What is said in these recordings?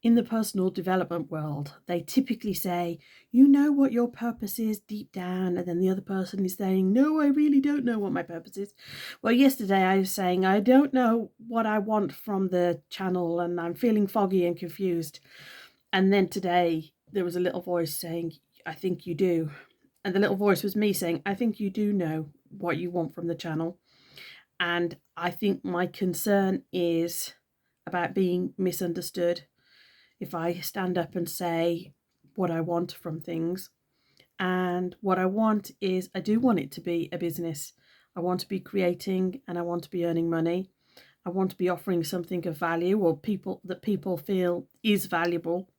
in the personal development world, they typically say, you know what your purpose is deep down, and then the other person is saying, no, I really don't know what my purpose is. Well, yesterday I was saying, I don't know what I want from the channel, and I'm feeling foggy and confused. And then today there was a little voice saying, I think you do. And the little voice was me saying, I think you do know what you want from the channel. And I think my concern is about being misunderstood. If I stand up and say what I want from things, and what I want is, I do want it to be a business. I want to be creating and I want to be earning money. I want to be offering something of value, or people feel is valuable,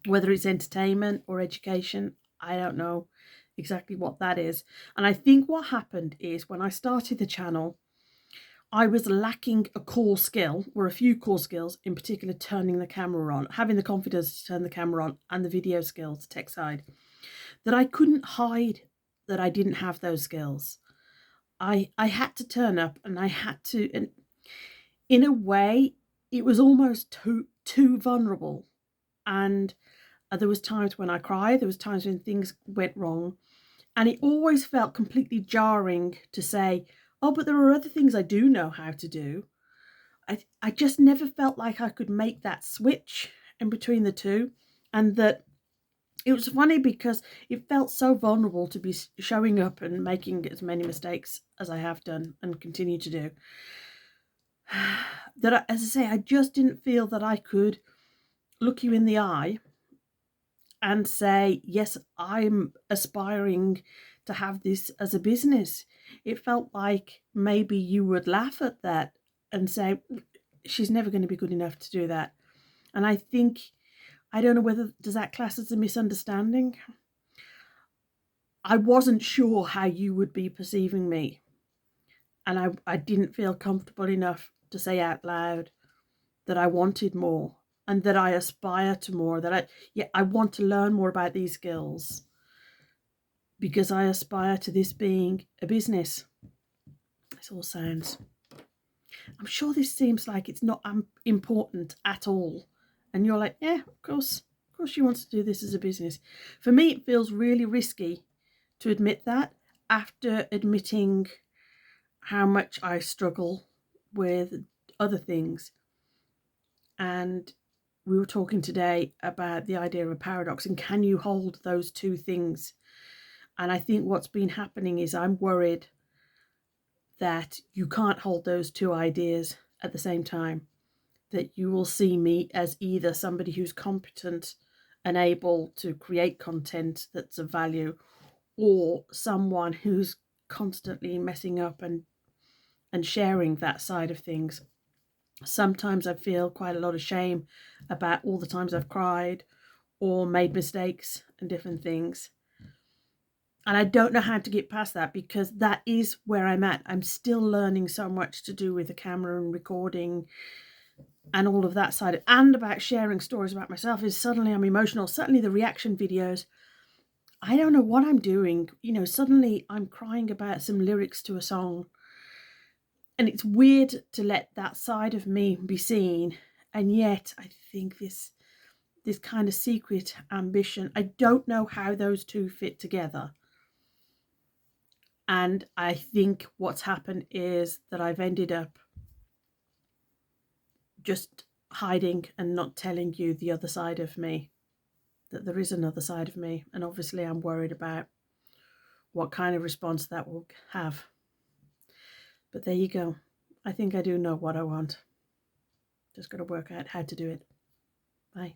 whether it's entertainment or education. I don't know exactly what that is. And I think what happened is, when I started the channel, I was lacking a core skill, or a few core skills, in particular turning the camera on, having the confidence to turn the camera on, and the video skills, tech side, that I couldn't hide that I didn't have those skills. I had to turn up, and I had to, and in a way, it was almost too vulnerable. And there was times when I cried, there was times when things went wrong, and it always felt completely jarring to say, oh, but there are other things I do know how to do. I just never felt like I could make that switch in between the two. And that it was funny because it felt so vulnerable to be showing up and making as many mistakes as I have done and continue to do. That, as I say, I just didn't feel that I could look you in the eye and say, yes, I'm aspiring to have this as a business. It felt like maybe you would laugh at that and say, she's never going to be good enough to do that. And I think, I don't know whether, does that class as a misunderstanding? I wasn't sure how you would be perceiving me. And I didn't feel comfortable enough to say out loud that I wanted more, and that I aspire to more, that I want to learn more about these skills, because I aspire to this being a business. This all sounds, I'm sure this seems like it's not important at all. And you're like, yeah, of course she wants to do this as a business. For me, it feels really risky to admit that, after admitting how much I struggle with other things. And we were talking today about the idea of a paradox, and can you hold those two things? And I think what's been happening is, I'm worried that you can't hold those two ideas at the same time, that you will see me as either somebody who's competent and able to create content that's of value, or someone who's constantly messing up and sharing that side of things. Sometimes I feel quite a lot of shame about all the times I've cried or made mistakes and different things. And I don't know how to get past that, because that is where I'm at. I'm still learning so much to do with the camera and recording and all of that side, and about sharing stories about myself. Is suddenly I'm emotional. Suddenly the reaction videos, I don't know what I'm doing. Suddenly I'm crying about some lyrics to a song. And it's weird to let that side of me be seen. And yet I think this kind of secret ambition, I don't know how those two fit together. And I think what's happened is that I've ended up just hiding and not telling you the other side of me, that there is another side of me. And obviously I'm worried about what kind of response that will have. But there you go. I think I do know what I want. Just got to work out how to do it. Bye.